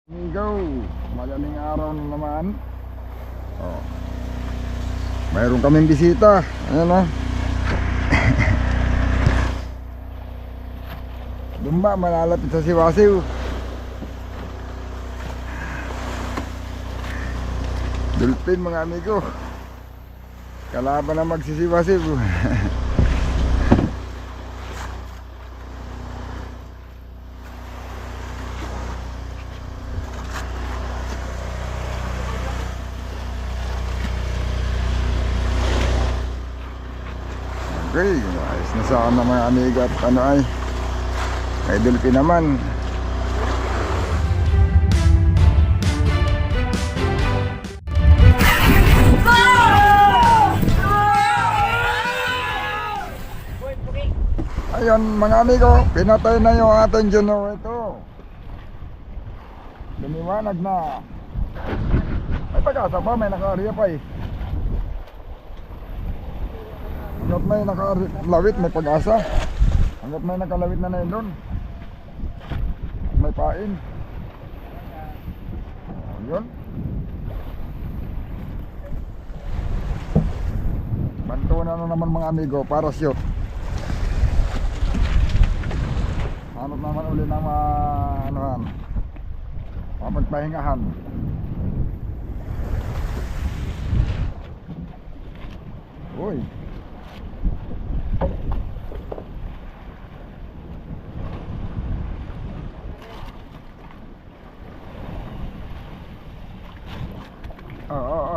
Go! Magaling araw na naman. Oh. Mayroon kaming bisita. Ayan o. Dumba, malalapit sa Siwasiw. Dulpin mga amigo. Kalaban na magsisiwasiw. Okay, ayos na sana mga amigo at ano ay may dulpin naman. Ayun mga amigo, pinatay na yung ating generator. Lumiwanag na. May pag-asa pa, may naka-area pa eh. Hanggat may nakalawit, may pag-asa. Hanggat may nakalawit na yun doon, may pain. Yun. Bantuan na naman mga amigo, para shoot. Hanap naman uli ng anuhan, mapagpahingahan. Uy.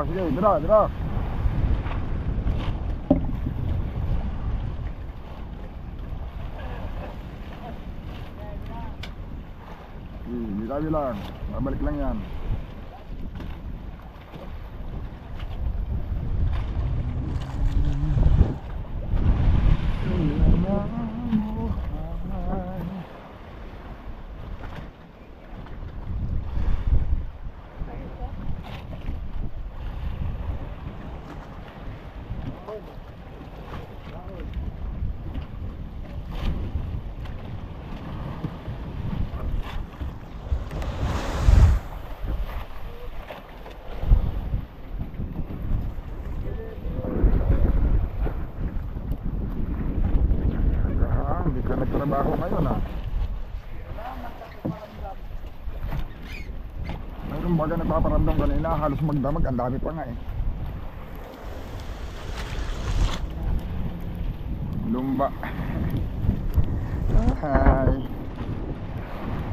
Sige, dira. Bilang, balik lang yan. Nagtrabaho ngayon ha. Mayroon baga nagpaparamdam kanina, halos magdamag, ang dami pa nga eh. Lumba. Ay.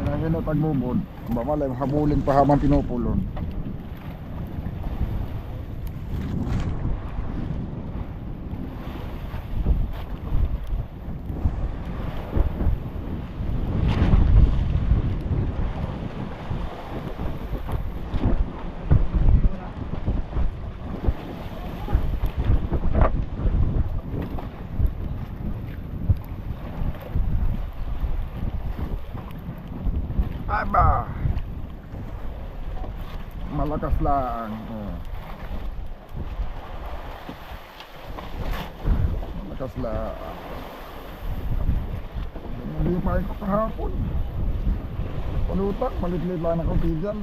Hinahinot agbubod. Bamalay, habulin pa habang pinupulon. Aba, malakas lang. Malakas lang. Hindi pa ako kahapon. Palutak, malit-lit lang ako dyan.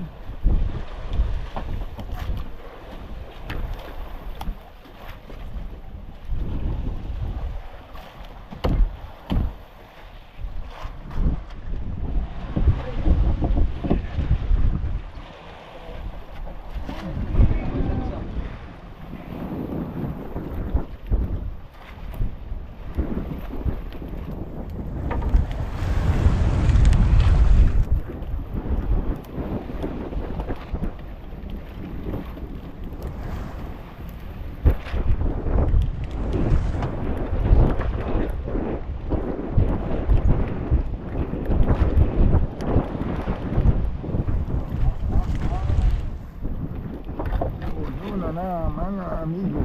Na mga amigo,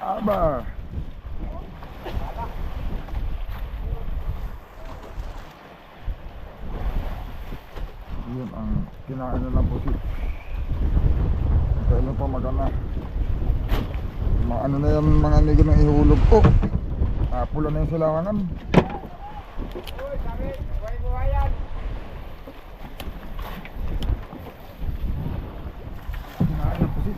Aba. Yun ang kinain na lang pusit. Kailan pa magana. Ano na yan mga amigo ng ihulog ko. Pula na yung silangan. Uy, sabi, buhay-buhayan. Kinain na pusit.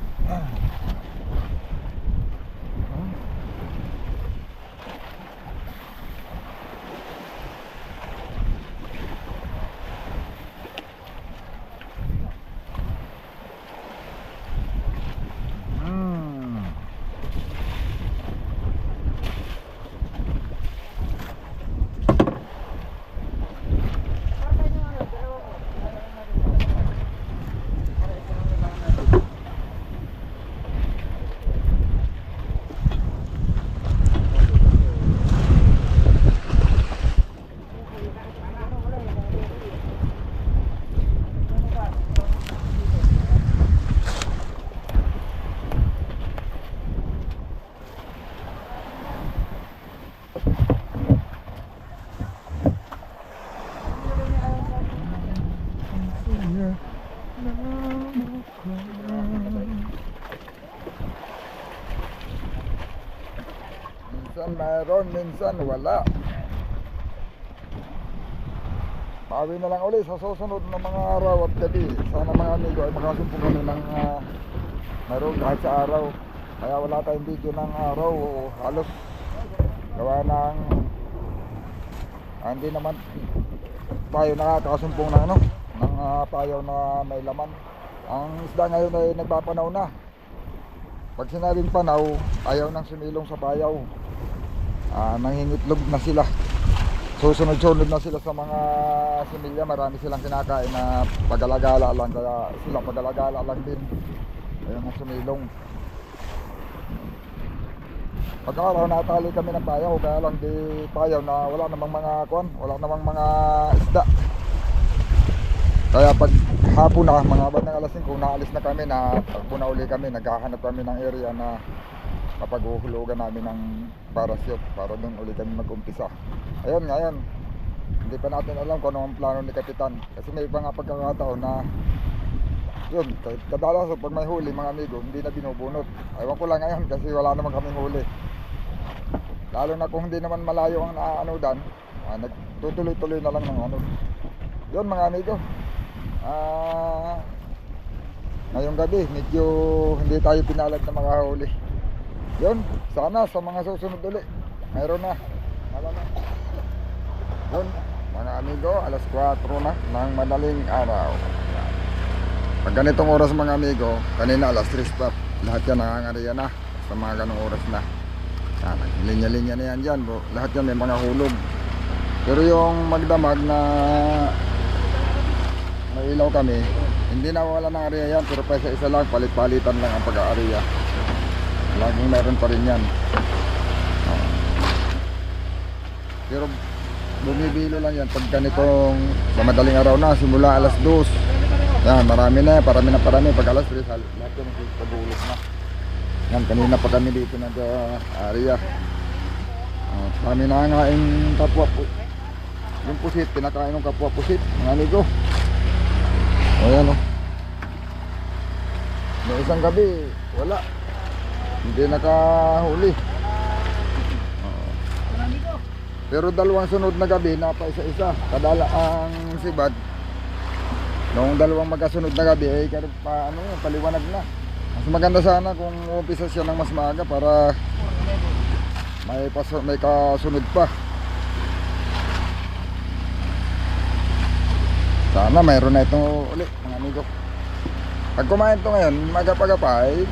Minsan mayroon, minsan wala. Pawi na lang ulit sa susunod ng mga araw at gabi. Sana mga amigo ay makasumpo kami ng mayroon kahit sa araw. Kaya wala tayong video ng araw o halos gawa ng hindi naman tayo nakakasumpong ng ng payaw na may laman. Ang isda ngayon ay nagpapanaw na. Pag sinabing panaw, ayaw nang sumilong sa payaw. Nangingitlog na sila. Susunod-sunod na sila sa mga similya. Marami silang kinakain na pagalagala lang. Kaya sila pagalagala lang din. Ayaw nang sumilong. Pagkaraw natali kami ng payaw. Kaya lang di payaw na wala namang mga kuwan. Wala namang mga isda. Kaya pag hapon na, mga bandang alas 5, naalis na kami, takbo na uli kami, naghahanap kami ng area na mapaghuhulugan namin ng parachute para doon uli kami mag-umpisa. Ayun ngayon, hindi pa natin alam kung ano ang plano ni Kapitan. Kasi may mga pagkakataon na yun, kadalasan pag may huli mga amigo, hindi na binubunot. Ewan ko lang ngayon kasi wala naman kaming huli. Lalo na kung hindi naman malayo ang naanodan, nagtutuloy-tuloy na lang ng ano. Yun mga amigo. Ngayong gabi medyo hindi tayo pinalag na makahuli. Yun, sana sa mga susunod ulit mayroon na. Yun mga amigo, alas 4 na ng madaling araw. Pag ganitong oras mga amigo, kanina alas 3 pa, lahat yan nangangariya na sa mga ganong oras na. Linya-linya na yan dyan bro. Lahat yan may mga hulog. Pero yung magdamag na may ilaw kami, hindi na wala ng area yan, pero pa isa lang, palit-palitan lang ang pag-aariya. Laging meron pa rin yan. Pero bumibilo lang yan pag ganitong sa madaling araw na, simula alas 2. Yan, marami na, parami. Pag alas 3, lahat yan pag-uulog na. Yan, kanina pa kami dito na area. Kami nangangain kapwa po. Yung pusit, pinakain ng kapwa pusit, mga amigo. Ayan o. May isang gabi, wala. Hindi nakahuli. Pero dalawang sunod na gabi, napaisa-isa. Kadala ang sibad. Noong dalawang magkasunod na gabi, ay paliwanag na. Mas maganda sana kung umpisa siya ng mas maaga para may kasunod pa. Sana mayroon na ito ulit mga amigo. Pag kumain ito ngayon, magapagapay,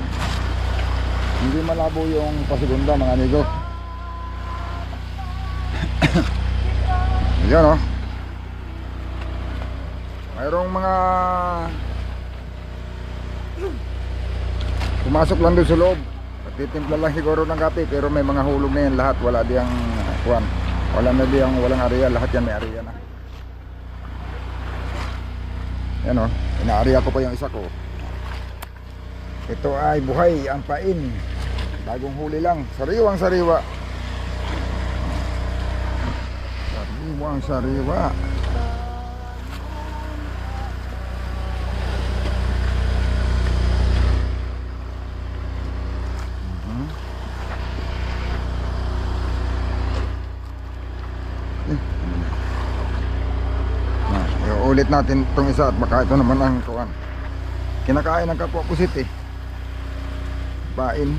hindi malabo yung pasigunda mga amigo. Yan o. Mayroong mga pumasok lang doon sa loob. Titimpla lang siguro ng kape, pero may mga hulog na yan lahat. Wala diyang kuwan. Walang area, lahat yan may area na. Yan o, inaariya ko pa yung isa ko. Ito ay buhay ang pain. Bagong huli lang. Sariwang sariwa. Sariwang sariwa. Ulit natin itong isa at baka ito naman ang kuwan. Kinakain ng kapwa pusit eh. Pain.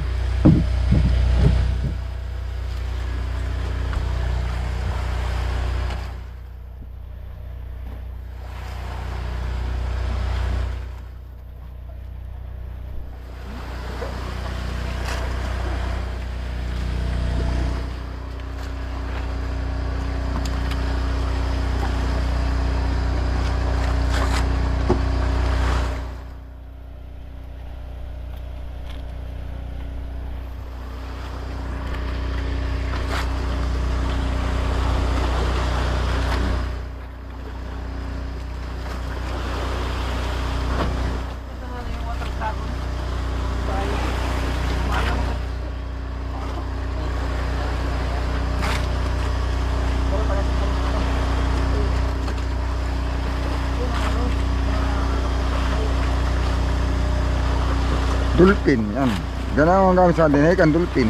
Dulpin, yan. Ganun ang gamit sa atin, ikan dulpin.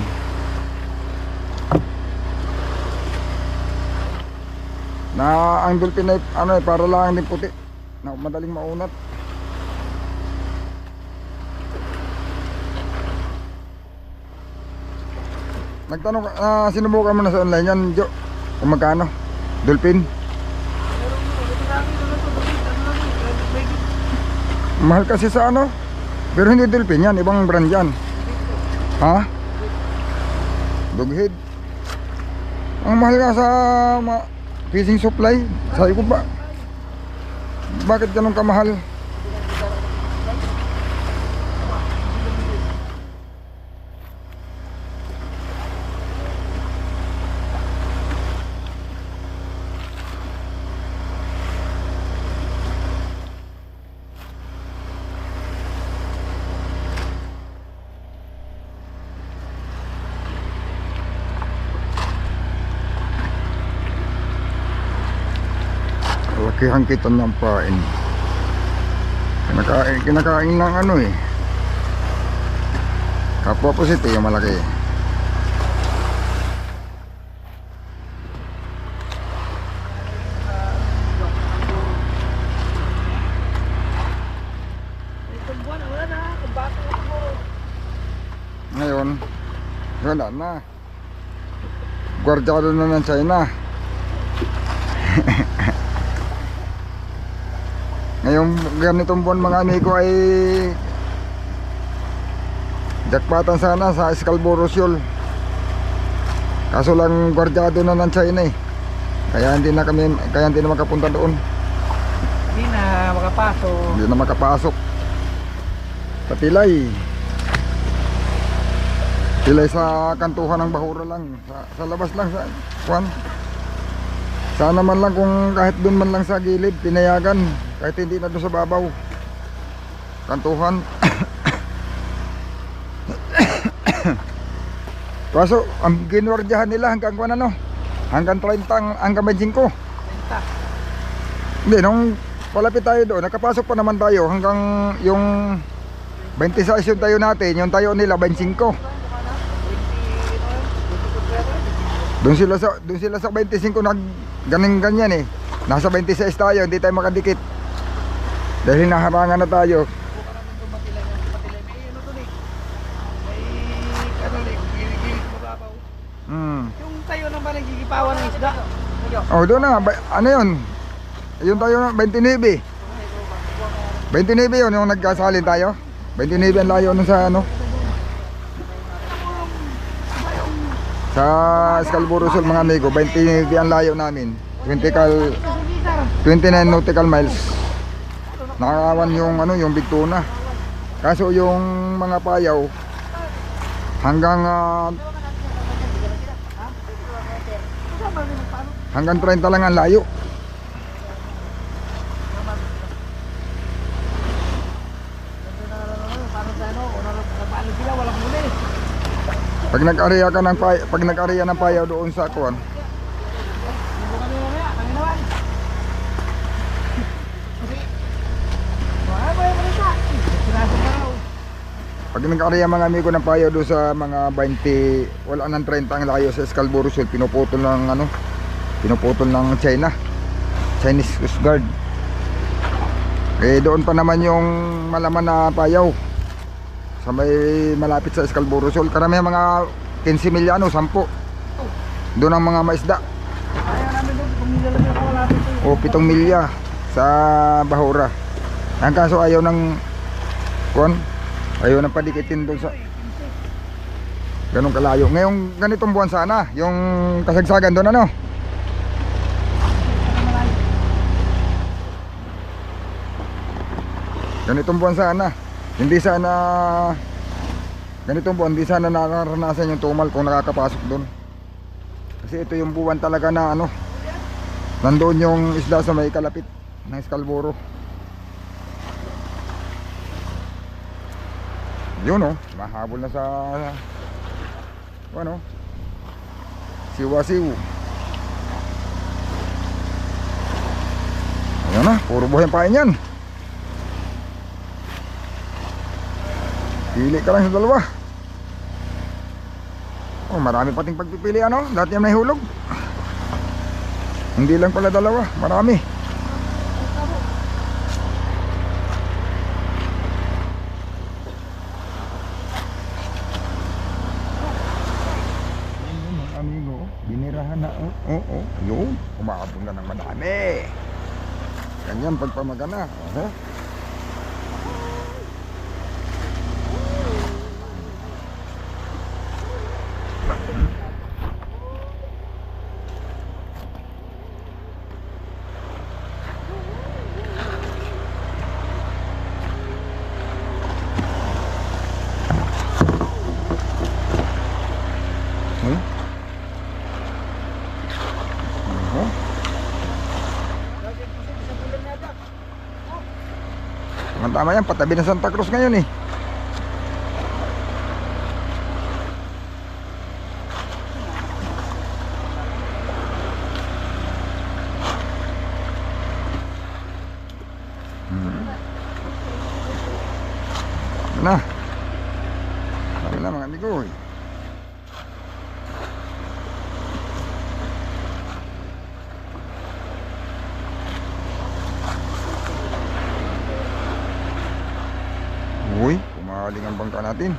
Na ang dulpin ay ano para lang din puti. Na madaling maunat. Nagtanong sinubukan mo na sa online yan, Jo. Kung magkano? Dulpin. Mahal kasi sa ano? Pero hindi Dolphin yan, ibang brand yan. Ha? Doghead. Ang mahal nga sa fishing supply. Sabi ko ba, bakit ganun kamahal? Lakihan kita ng pain. Kinakain ng ano eh. Kapwa pusit eh, yung malaki. Ngayon, wala na. Guardiado na ng China. Ngayong ganitong buwan mga amigo ay jackpotan sana sa Scalabro Shoal. Kaso lang guardiado na ng China eh. Kaya hindi na makapunta doon. Hindi na makapasok. Hindi na makapasok. Patilay. Tilay sa kantuhan ng Bahura lang. Sa labas lang sa kwan. Sana man lang kung kahit doon man lang sa gilid pinayagan. Kahit hindi na doon sa babaw. Kantuhan. Kaso ang ginuwardyahan nila hanggang kung ano, hanggang 30, hanggang 25. 30. Hindi, nung palapit tayo doon, nakapasok pa naman tayo hanggang yung 26 yung tayo natin, yung tayo nila 25. Doon sila sa 25 nag ganyan eh. Nasa 26 tayo, hindi tayo makadikit. Dahil naharangan na tayo. Yung tayo naman nagigipawan ng isda. Oh, doon na. Ano yun? Yung tayo na 29. 29 yun yung nagkasalin tayo. 29 ang layo nun sa ano. Sa Scalabro Shoal mga amigo. 29 ang layo namin. 29 nautical miles. Nakakawan yung ano, yung big tuna. Kaso yung mga payaw hanggang 30 lang ang layo. Pag nag-area ka ng payaw, pag nag-area ng payaw doon sa kuwan, Buka kami mamaya, kami naman. Wala ba yung malita? Sinaso pa raw. pag nag-area mga amigo ng payaw doon sa mga 20, wala nang 30 ang layo sa Scalboro Sul, pinuputol ng ano, pinuputol ng China, Chinese Coast Guard. Eh doon pa naman yung malaman na payaw sa may malapit sa Scalboro Sul. Karamihan mga 15 milya ano, 10. Doon ang mga maisda. Ayaw namin doon, pumila lang yung kalapit ko. O 7 milya sa Bahura. Ang kaso ayaw ng kon, ayaw ng padikitin doon sa ganun kalayo. Ngayong ganitong buwan sana, yung kasagsagan doon ano. Ganitong buwan sana. Hindi sana ganitong buwan, hindi sana nararanasan yung tumal kung nakakapasok doon. Kasi ito yung buwan talaga na ano, nandoon yung isda sa may kalapit ng Scalboro. Yun oh, mahabol na sa ano, siwa-siw. Ayan na, puro buhay pa yan. Pili ka lang sa dalawa. Oh, marami pating pagpipili ano, lahat yan may hulog. Hindi lang pala dalawa, marami. Amigo, binirahan na. Oo, yun. Umabong na ng madami. Ganyan pagpamagana. Tama yan, patabi ng Santa Cruz ngayon eh. Na. Sabi na mga amigo eh. Uy, pumahaling ang bangka natin.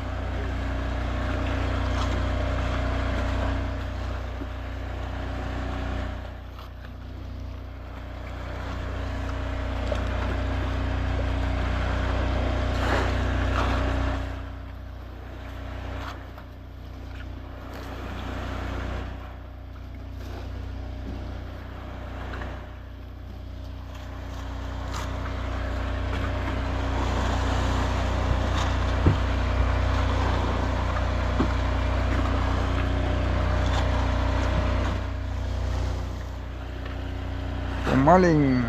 Pumaling.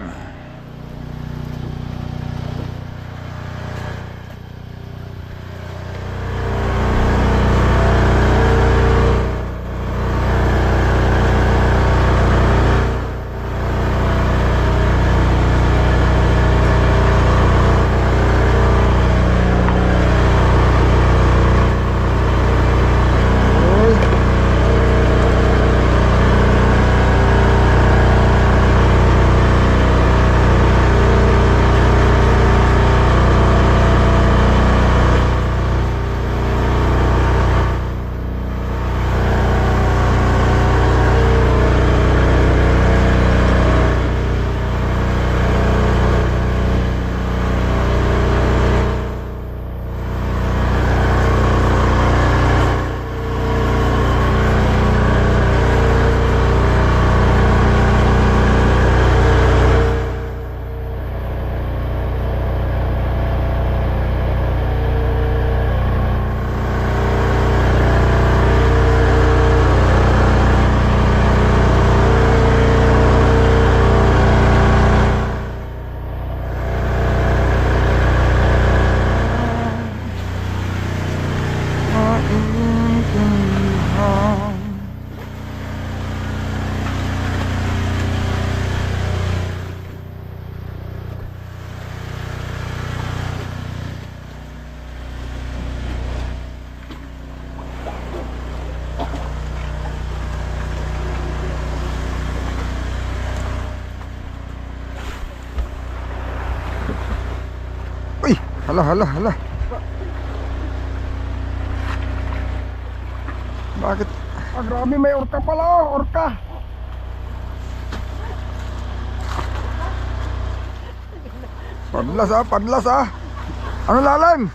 Hala, hala, hala. Bakit? Ah, grabe, may orka pala, oh, orka. Padlas ah, padlas ah. Ano lalim?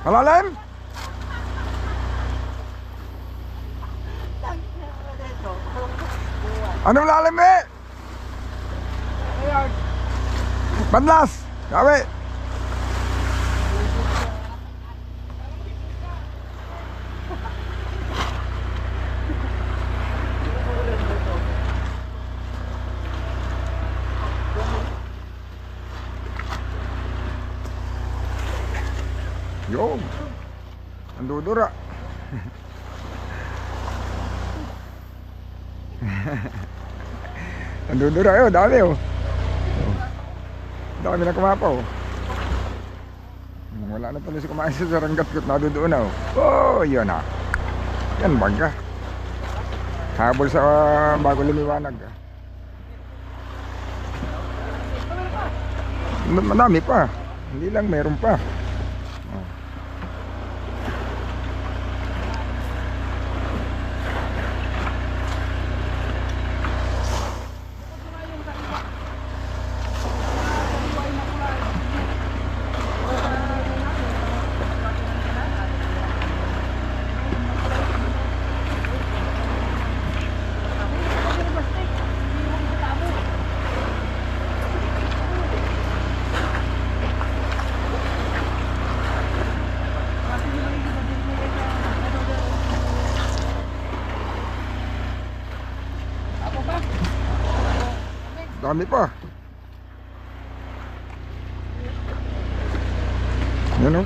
Malalim? Anong lalim eh? Ayan. Padlas! Gabi! Yo! Ang dudura! Ang dudura yun, dami oh! Dami na kumapaw. Wala na tuloy si kumain sa saranggat-gat na doon na oh. Oh, yun ah. Yan baga. Habol sa bago lumiwanag. Madami pa. Hindi lang meron pa. Oh. Dami pa. Yan o.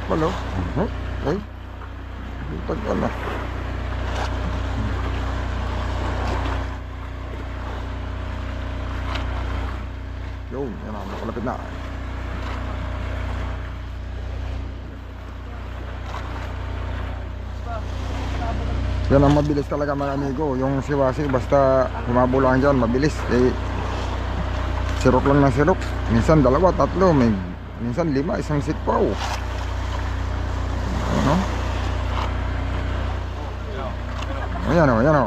Kapal o. Ay. Butag ka na. Yun. Yan o. Nakalapit na. Yan ang mabilis talaga mga amigo. Yung siwasi basta humabo lang dyan, mabilis. Eh, sirok lang ng sirok. Minsan dalawa, tatlo, minsan 5, isang sikpaw. Ano? Ayan o, ayan o.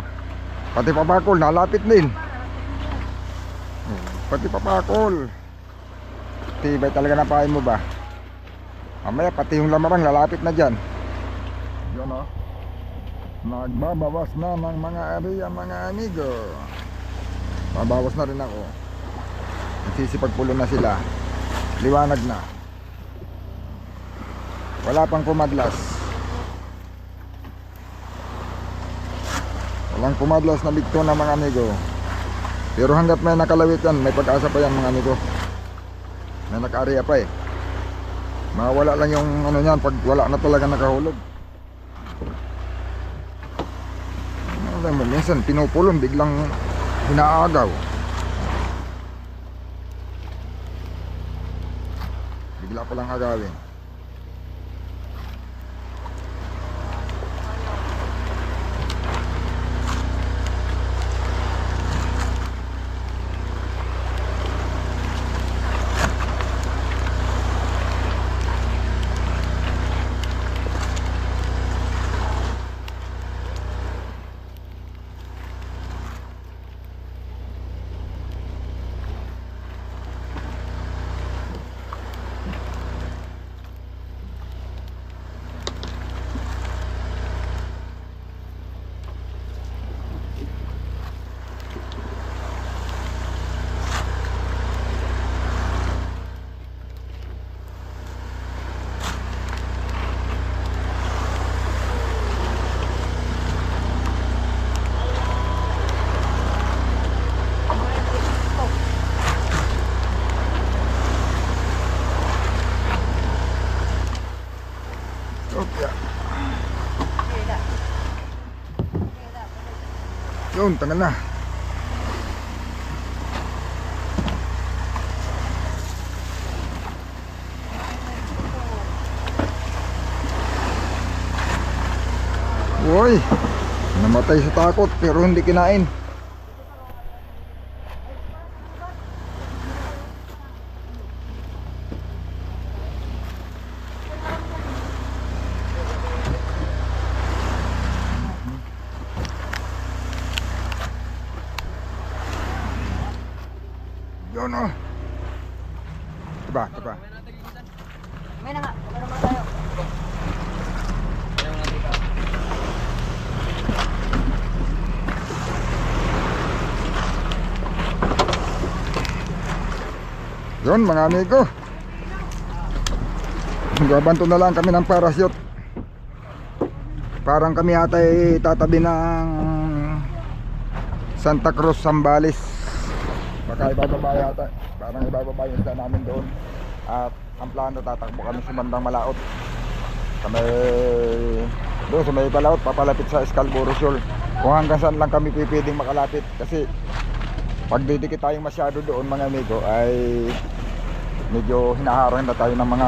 Pati papakol, nalapit din. Pati papakol. Tibay talaga na pahay mo ba? Mamaya pati yung lamarang lalapit na dyan. Yan o. Nagbabawas na ng mga area mga amigo. Babawas na rin ako. Nagsisipagpulo na sila. Liwanag na. Wala pang pumadlas. Walang pumadlas na bigto na mga amigo. Pero hanggat may nakalawit yan, may pag-asa pa yan mga amigo. May naka-area pa eh. Mawala lang yung ano yan pag wala na talaga nakahulog. Minsan pinupulong biglang hinaagaw. Bigla palang agawin. Yun, tagal na. Uy, namatay sa takot pero hindi kinain. Yun oh. Diba? Diba? May na nga, wala naman tayo. Yun mga amigo. Gabanto na lang kami ng parachute. Parang kami ata ay tatabi ng Santa Cruz, Zambales. Baka ibababa yata. Parang ibababa yung isla namin doon. At ang plano, tatakbo kami sa bandang Malaot. Doon sa may Malaot, papalapit sa Scarborough Shoal. Kung hanggang saan lang kami pwedeng makalapit. Kasi pag didikit tayong masyado doon mga amigo ay medyo hinaharang na tayo ng mga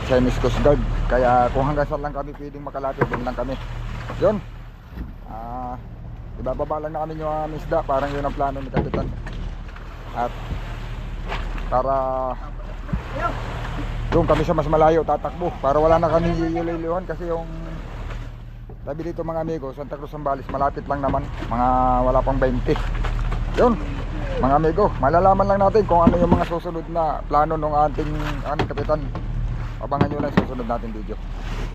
Chinese Coast Guard. Kaya kung hanggang saan lang kami pwedeng makalapit, doon lang kami. Yun, ibababa lang na kami yung mga isda. Parang yun ang plano ni Kapitan. At para doon kami sa mas malayo tatakbo, para wala na kami yuyuliluhan. Kasi yung tabi dito mga amigo, Santa Cruz, Zambales, malapit lang naman, mga wala pang 20. Yun mga amigo, malalaman lang natin kung ano yung mga susunod na plano ng aming Kapitan. Abangan nyo lang susunod natin video.